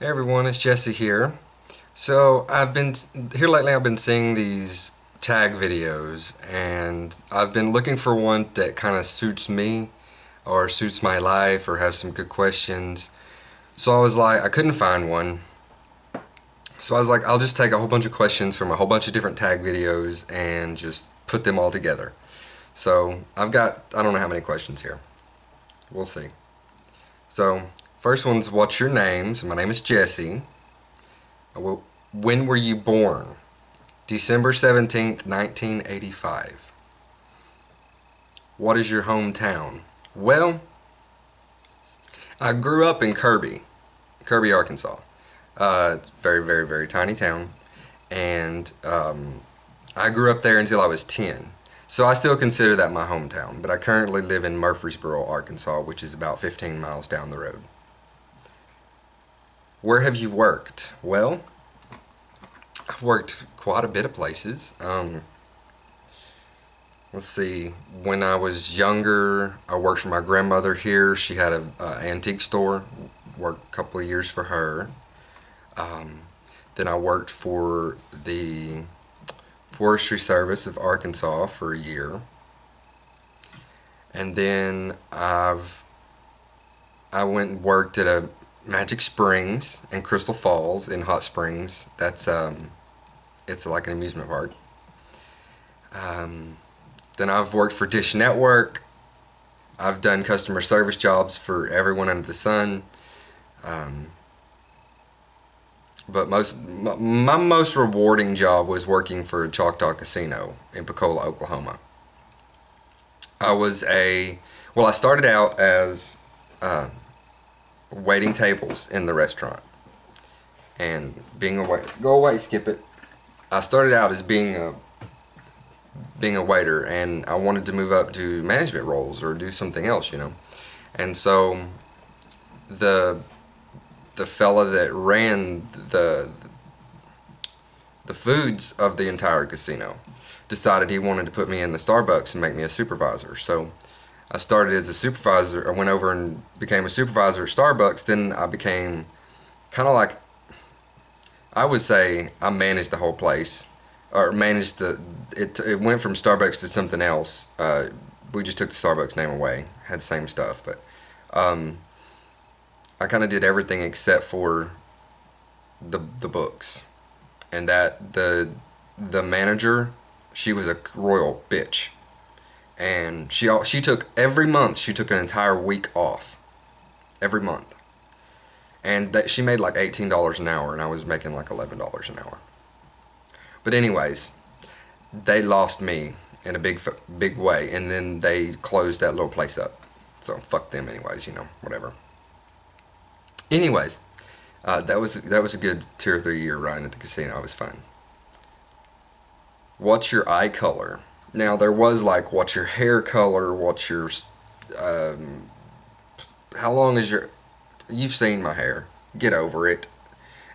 Hey everyone, it's Jesse here. So I've been here lately. I've been seeing these tag videos, and I've been looking for one that kind of suits me, or suits my life, or has some good questions. So I was like, I couldn't find one. So I was like, I'll just take a whole bunch of questions from a whole bunch of different tag videos and just put them all together. So I've got, I don't know how many questions here. We'll see. So first one's, what's your name? So my name is Jesse. When were you born? December 17th, 1985. What is your hometown? Well, I grew up in Kirby, Arkansas. It's a very, very, very tiny town. And I grew up there until I was 10. So I still consider that my hometown. But I currently live in Murfreesboro, Arkansas, which is about 15 miles down the road. Where have you worked? Well, I've worked quite a bit of places. Let's see. When I was younger, I worked for my grandmother here. She had an antique store. Worked a couple of years for her. Then I worked for the Forestry Service of Arkansas for a year. And then I went and worked at a Magic Springs in Crystal Falls in Hot Springs. That's it's like an amusement park. Then I've worked for Dish Network. I've done customer service jobs for everyone under the sun. But my most rewarding job was working for Choctaw Casino in Pecola, Oklahoma. I started out as waiting tables in the restaurant and being a waiter. Go away, skip it. I started out as being a waiter, and I wanted to move up to management roles or do something else, you know. And so the fella that ran the foods of the entire casino decided he wanted to put me in the Starbucks and make me a supervisor. So I started as a supervisor. I went over and became a supervisor at Starbucks. Then I became kind of like, I would say I managed the whole place, or managed it went from Starbucks to something else. We just took the Starbucks name away. Had the same stuff, but I kind of did everything except for the books. And that the manager, she was a royal bitch. And she took, every month she took an entire week off. Every month. And she made like $18 an hour, and I was making like $11 an hour. But anyways, they lost me in a big way, and then they closed that little place up. So fuck them anyways, you know, whatever. Anyways, that was a good 2 or 3 year run at the casino. It was fun. What's your eye color? Now there was like, what's your hair color? What's your how long is your? You've seen my hair. Get over it.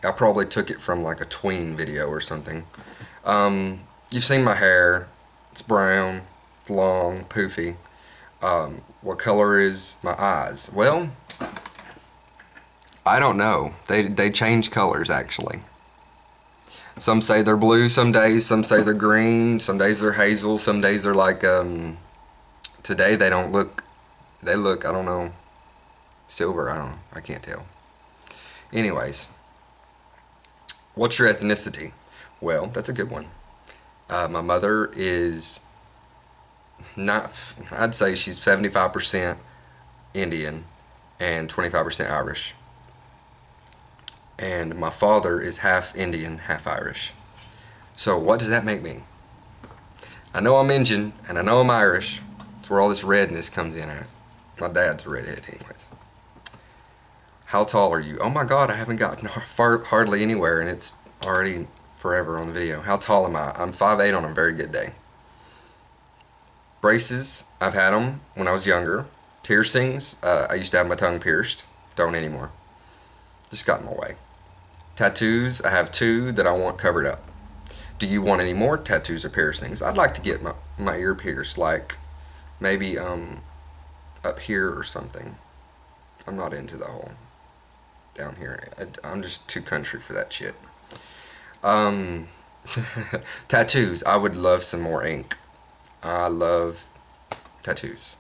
I probably took it from like a tween video or something. You've seen my hair. It's brown, it's long, poofy. What color is my eyes? Well, I don't know. They change colors actually. Some say they're blue some days, some say they're green, some days they're hazel, some days they're like, today they look, I don't know, silver, I don't know, I can't tell. Anyways, what's your ethnicity? Well, that's a good one. My mother is not, I'd say she's 75% Indian and 25% Irish. And my father is half Indian, half Irish. So what does that make me? I know I'm Indian, and I know I'm Irish. That's where all this redness comes in at. My dad's a redhead anyways. How tall are you? Oh my god, I haven't gotten hardly anywhere, and it's already forever on the video. How tall am I? I'm 5'8" on a very good day. Braces, I've had them when I was younger. Piercings, I used to have my tongue pierced. Don't anymore. Just got in my way. Tattoos, I have 2 that I want covered up. Do you want any more tattoos or piercings? I'd like to get my ear pierced, like maybe up here or something. I'm not into the whole down here. I'm just too country for that shit. Um, tattoos. I would love some more ink. I love tattoos.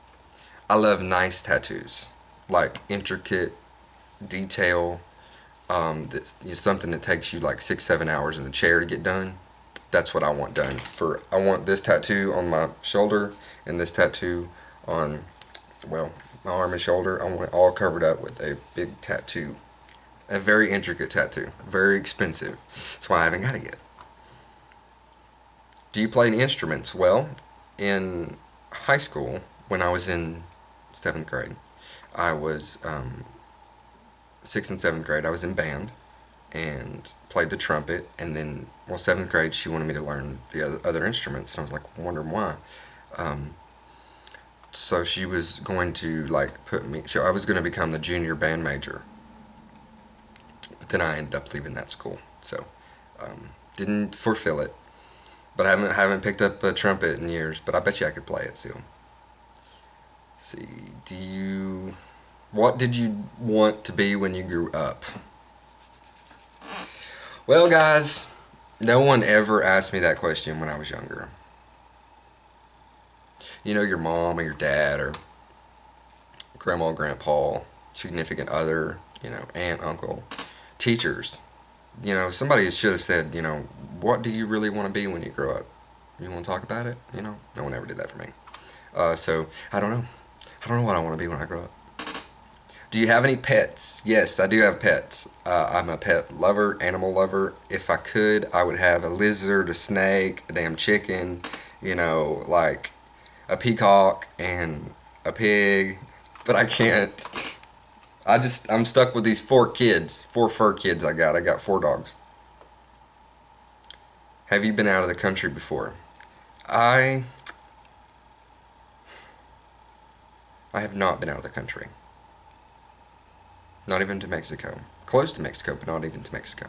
I love nice tattoos, like intricate detail. That's something that takes you like 6-7 hours in the chair to get done. That's what I want done. I want this tattoo on my shoulder and this tattoo on, well, my arm and shoulder. I want it all covered up with a big tattoo. A very intricate tattoo. Very expensive. That's why I haven't got it yet. Do you play any instruments? Well, in high school, when I was in 7th grade, I was 6th and 7th grade, I was in band and played the trumpet. And then, well, 7th grade, she wanted me to learn the other instruments, and I was like wondering why. So she was going to like put me, so I was going to become the junior band major. But then I ended up leaving that school, so didn't fulfill it. But I haven't picked up a trumpet in years, but I bet you I could play it still. See, what did you want to be when you grew up? Well, guys, no one ever asked me that question when I was younger. You know, your mom or your dad or grandma, grandpa, significant other, you know, aunt, uncle, teachers. You know, somebody should have said, you know, what do you really want to be when you grow up? You want to talk about it? You know, no one ever did that for me. So, I don't know. I don't know what I want to be when I grow up. Do you have any pets? Yes, I do have pets. I'm a pet lover, animal lover. If I could, I would have a lizard, a snake, a damn chicken, you know, like a peacock and a pig. But I can't. I'm stuck with these 4 fur kids I got. I got 4 dogs. Have you been out of the country before? I have not been out of the country. Not even to Mexico. Close to Mexico, but not even to Mexico.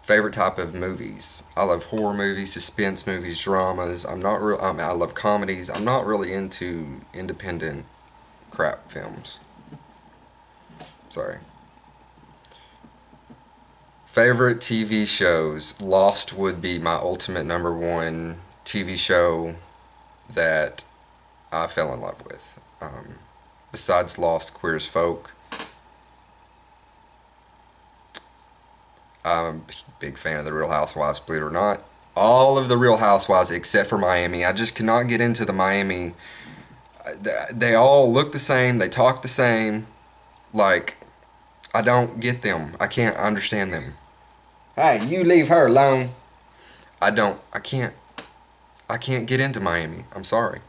Favorite type of movies? I love horror movies, suspense movies, dramas. I love comedies. I'm not really into independent crap films. Sorry. Favorite TV shows? Lost would be my ultimate #1 TV show that I fell in love with. Besides Lost, Queer as Folk. I'm a big fan of the Real Housewives, believe it or not. All of the Real Housewives except for Miami. I just cannot get into the Miami. They all look the same. They talk the same. Like, I don't get them. I can't understand them. Hey, you leave her alone. I can't get into Miami. I'm sorry.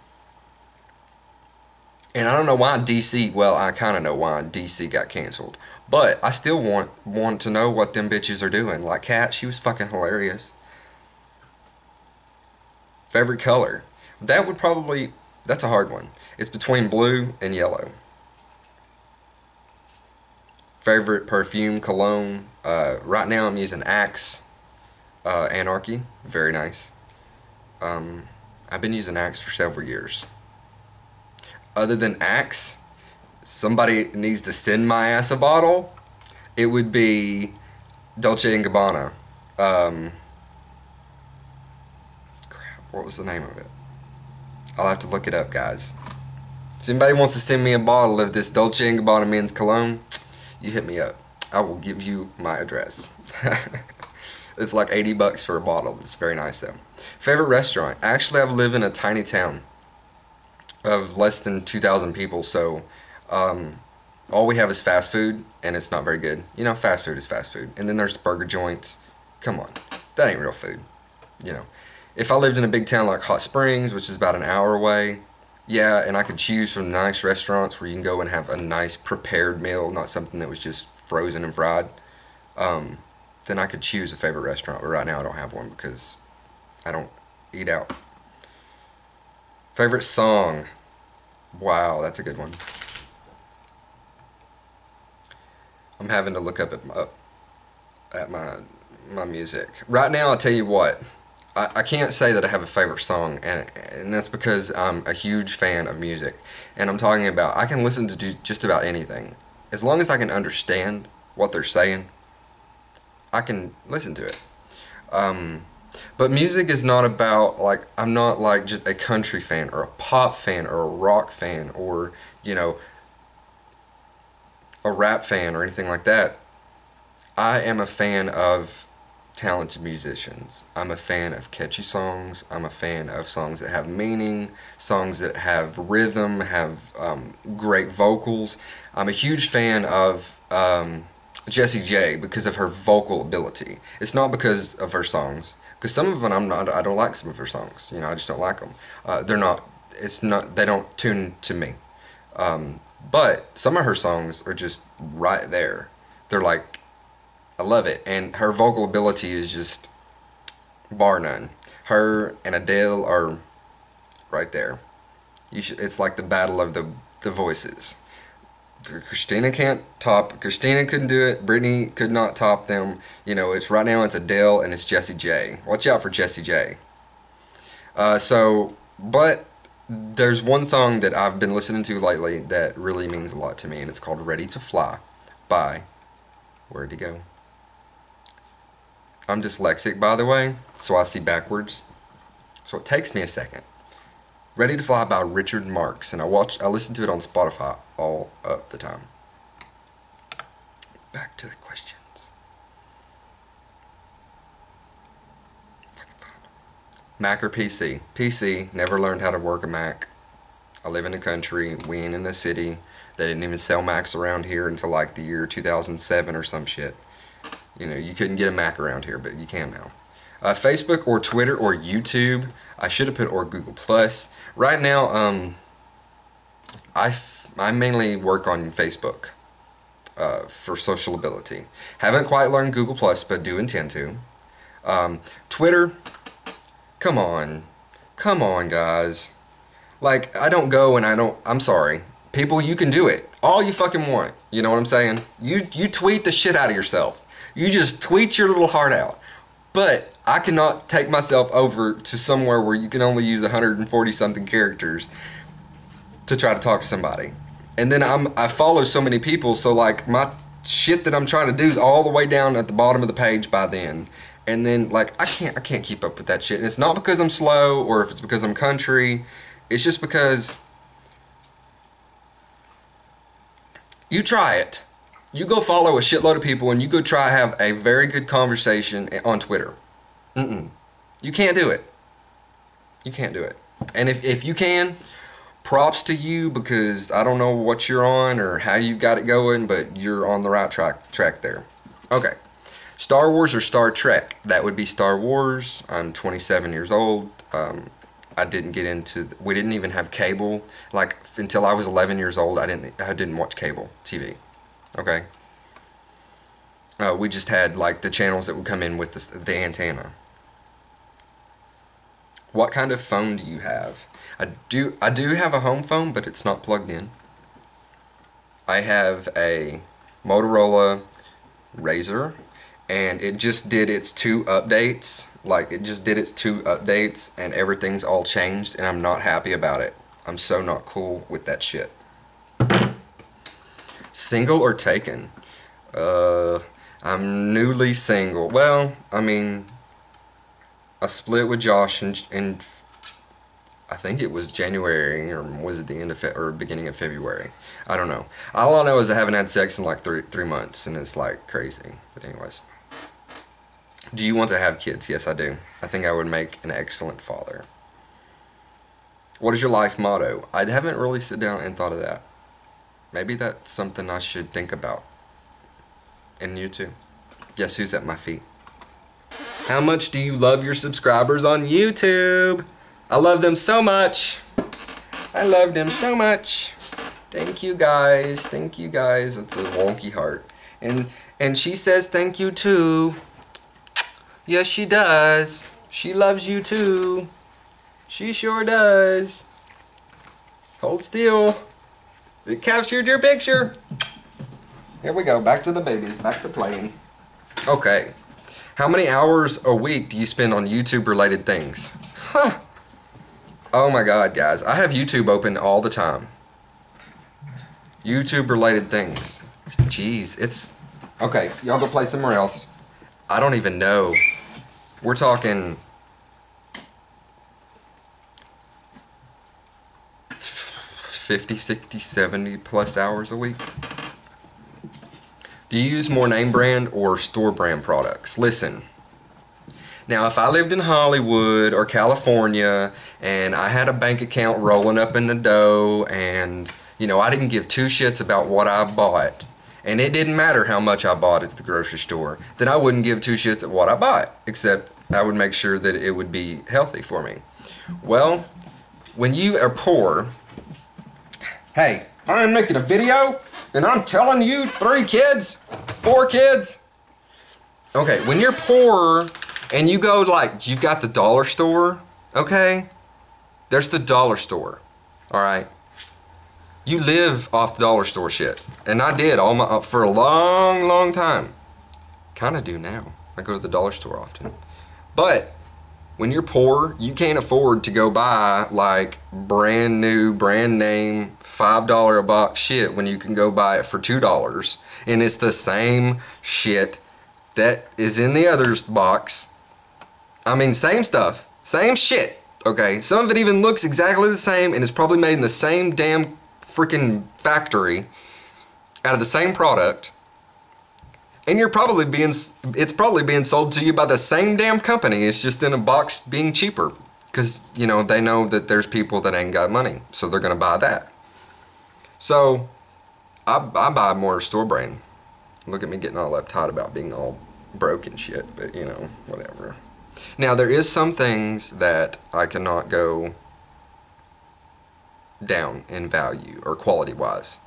And I don't know why DC, well, I kind of know why DC got canceled. But I still want to know what them bitches are doing. Like Kat, she was fucking hilarious. Favorite color? That's a hard one. It's between blue and yellow. Favorite perfume, cologne? Right now I'm using Axe Anarchy. Very nice. I've been using Axe for several years. Other than Axe, somebody needs to send my ass a bottle. It would be Dolce & Gabbana. Crap, what was the name of it? I'll have to look it up, guys. If anybody wants to send me a bottle of this Dolce & Gabbana men's cologne, you hit me up. I will give you my address. It's like $80 for a bottle. It's very nice though. Favorite restaurant? Actually, I live in a tiny town of less than 2,000 people, so all we have is fast food, and it's not very good. You know, fast food is fast food. And then there's burger joints. Come on, that ain't real food. You know, if I lived in a big town like Hot Springs, which is about an hour away, yeah, and I could choose from nice restaurants where you can go and have a nice prepared meal, not something that was just frozen and fried, then I could choose a favorite restaurant. But right now I don't have one because I don't eat out. Favorite song? Wow, that's a good one. I'm having to look up at my music. Right now, I'll tell you what. I can't say that I have a favorite song, and that's because I'm a huge fan of music. And I'm talking about, I can listen to just about anything. as long as I can understand what they're saying, I can listen to it. But music is not about, like, I'm not like just a country fan or a pop fan or a rock fan or, you know, a rap fan or anything like that. I am a fan of talented musicians. I'm a fan of catchy songs. I'm a fan of songs that have meaning, songs that have rhythm, have great vocals. I'm a huge fan of Jessie J because of her vocal ability. It's not because of her songs, because some of them I don't like some of her songs. You know, I just don't like them. They're not. It's not. They don't tune to me. But some of her songs are just right there. They're like, I love it, and her vocal ability is just bar none. Her and Adele are right there. It's like the battle of the voices. Christina couldn't do it. Britney could not top them. You know, it's right now it's Adele and it's Jessie J. Watch out for Jessie J. But there's one song that I've been listening to lately that really means a lot to me, and it's called Ready to Fly by, where'd he go? I'm dyslexic, by the way, so I see backwards. So it takes me a second. Ready to Fly by Richard Marx, and I listen to it on Spotify all of the time. Back to the questions. Mac or PC? PC. Never learned how to work a Mac. I live in the country. We ain't in the city. They didn't even sell Macs around here until like the year 2007 or some shit. You know, you couldn't get a Mac around here, but you can now. Facebook or Twitter or YouTube. I should have put or Google Plus. Right now, I mainly work on Facebook for sociability. Haven't quite learned Google Plus, but do intend to. Twitter. Come on, guys. Like, I don't go and I'm sorry. People, you can do it. All you fucking want. You know what I'm saying? You tweet the shit out of yourself. You just tweet your little heart out. But I cannot take myself over to somewhere where you can only use 140 something characters to try to talk to somebody. And then I follow so many people, so like my shit that I'm trying to do is all the way down at the bottom of the page by then. And then like I can't keep up with that shit. And it's not because I'm slow or if it's because I'm country. It's just because you try it. You go follow a shitload of people and you go try to have a very good conversation on Twitter. You can't do it. You can't do it. And if you can, props to you, because I don't know what you're on or how you've got it going, but you're on the right track there. Okay. Star Wars or Star Trek? That would be Star Wars. I'm 27 years old. I didn't get into... We didn't even have cable. Like, until I was 11 years old, I didn't watch cable TV. Okay? We just had, like, the channels that would come in with the antenna. What kind of phone do you have? I do have a home phone, but it's not plugged in. I have a Motorola Razr, and it just did its 2 updates. Like, it just did its 2 updates, and everything's all changed, and I'm not happy about it. I'm so not cool with that shit. Single or taken? I'm newly single. Well, I mean, I split with Josh in I think it was January, or was it the end of or beginning of February? I don't know. All I know is I haven't had sex in like three months, and it's like crazy. But anyways. Do you want to have kids? Yes, I do. I think I would make an excellent father. What is your life motto? I haven't really sit down and thought of that. Maybe that's something I should think about. And you too. Guess who's at my feet? How much do you love your subscribers on YouTube? I love them so much. I love them so much. Thank you guys. Thank you guys. It's a wonky heart. And she says thank you too. Yes, she does. She loves you too. She sure does. Hold still. It captured your picture. Here we go. Back to the babies. Back to playing. Okay. How many hours a week do you spend on YouTube related things? Huh. Oh my god, guys. I have YouTube open all the time. YouTube related things. Jeez, it's... Okay, y'all go play somewhere else. I don't even know. We're talking... 50, 60, 70 plus hours a week. Do you use more name brand or store brand products? Listen. Now, if I lived in Hollywood or California and I had a bank account rolling up in the dough and, you know, I didn't give two shits about what I bought, and it didn't matter how much I bought at the grocery store, then I wouldn't give two shits at what I bought, except I would make sure that it would be healthy for me. Well, when you are poor, hey, I'm making a video and I'm telling you 3 kids, 4 kids. Okay, when you're poor and you go like, you've got the dollar store, okay? There's the dollar store, all right? You live off the dollar store shit. And I did for a long, long time. Kind of do now. I go to the dollar store often. But when you're poor, you can't afford to go buy like brand new, brand name, $5 a box shit when you can go buy it for $2. And it's the same shit that is in the other box. I mean, same stuff, same shit, okay? Some of it even looks exactly the same and is probably made in the same damn freaking factory out of the same product. And it's probably being sold to you by the same damn company. It's just in a box being cheaper. Because, you know, they know that there's people that ain't got money. So they're going to buy that. So, I buy more store brand. Look at me getting all uptight about being all broke and shit. But, you know, whatever. Now, there is some things that I cannot go down in value or quality-wise.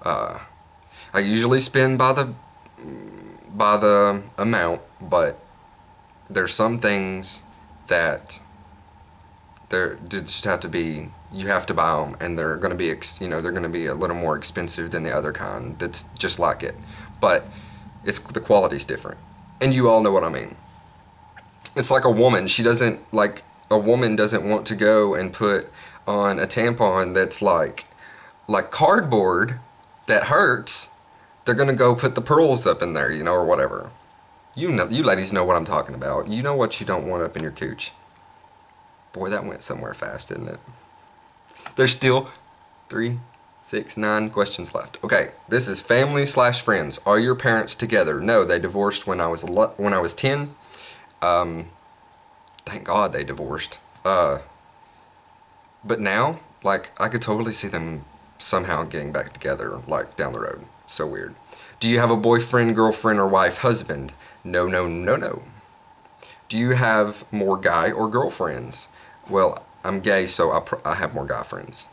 I usually spend by the amount, but there's some things that there just have to be, you have to buy them, and they're going to be, they're going to be a little more expensive than the other kind that's just like it. But the quality's different, and you all know what I mean. It's like a woman. A woman doesn't want to go and put on a tampon that's like cardboard that hurts. They're gonna go put the pearls up in there, you know, or whatever. You ladies know what I'm talking about. You know what you don't want up in your cooch. Boy, that went somewhere fast, didn't it? There's still 3, 6, 9 questions left. Okay, this is family/friends. Are your parents together? No, they divorced when I was 10. Thank God they divorced. But now, like, I could totally see them somehow getting back together, like, down the road. So weird. Do you have a boyfriend, girlfriend, or wife, husband? No, no, no, no. Do you have more guy or girlfriends? Well, I'm gay, so I have more guy friends.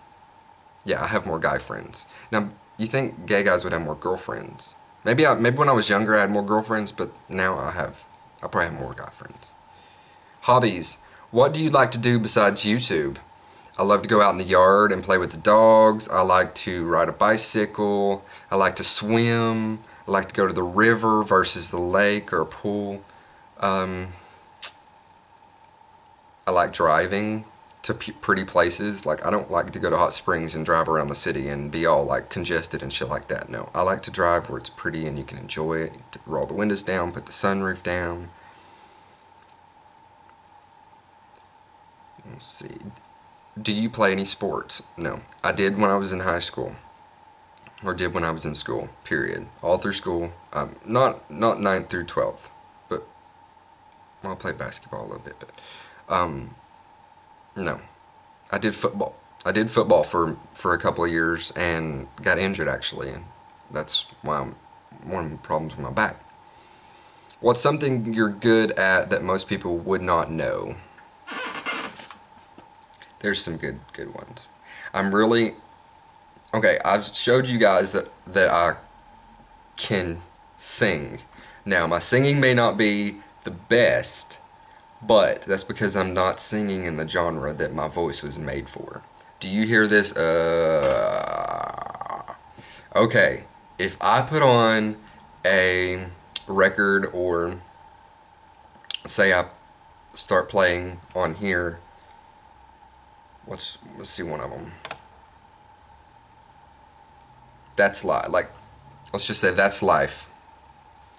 Yeah, I have more guy friends. Now, you think gay guys would have more girlfriends? Maybe when I was younger I had more girlfriends, but now I probably have more guy friends. Hobbies. What do you like to do besides YouTube? I love to go out in the yard and play with the dogs. I like to ride a bicycle. I like to swim. I like to go to the river versus the lake or a pool. I like driving to pretty places. Like, I don't like to go to hot springs and drive around the city and be all like congested and shit like that. No, I like to drive where it's pretty and you can enjoy it. Roll the windows down, put the sunroof down. Let's see. Do you play any sports? No. I did when I was in high school. Or did when I was in school, period. All through school. Not 9th through 12th. But, well, I played basketball a little bit, but, no. I did football. I did football for a couple of years and got injured, actually. And that's why I'm one of the problems with my back. What's something you're good at that most people would not know? There's some good ones. Okay, I've showed you guys that I can sing. Now, my singing may not be the best, but that's because I'm not singing in the genre that my voice was made for. Do you hear this? Okay, if I put on a record, or say I start playing on here, let's see one of them. That's like Let's just say that's life.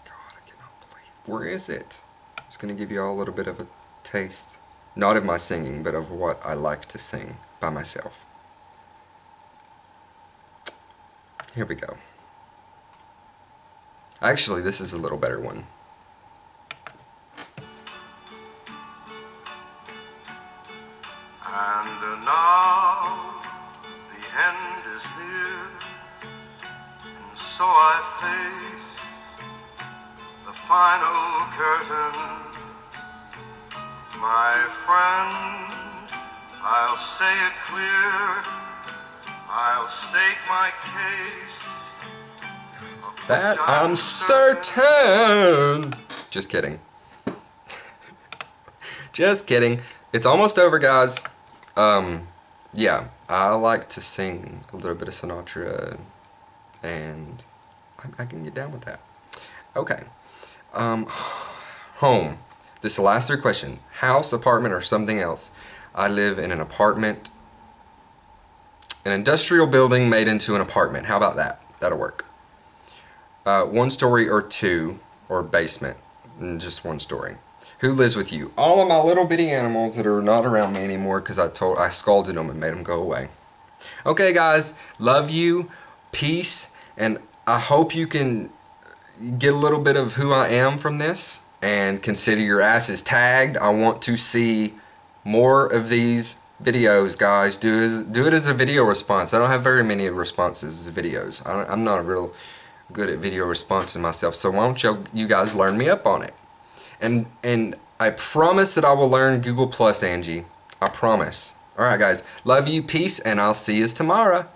God, I cannot believe. Where is it? I'm just going to give you all a little bit of a taste. Not of my singing, but of what I like to sing by myself. Here we go. Actually, this is a little better one. And now the end is near, and so I face the final curtain. My friend, I'll say it clear, I'll state my case. That I'm certain. Just kidding. Just kidding. It's almost over, guys. Yeah, I like to sing a little bit of Sinatra, and I can get down with that. Okay. Home. This is the last 3 questions. House, apartment, or something else. I live in an apartment. An industrial building made into an apartment. How about that? That'll work. 1 story or 2, or basement. Just 1 story. Who lives with you? All of my little bitty animals that are not around me anymore because I scalded them and made them go away. Okay, guys. Love you. Peace. And I hope you can get a little bit of who I am from this. And consider your asses tagged. I want to see more of these videos, guys. Do it as a video response. I don't have very many responses as videos. I'm not real good at video responses myself, so why don't you guys learn me up on it? And I promise that I will learn Google Plus, Angie. I promise. Alright, guys. Love you. Peace. And I'll see you tomorrow.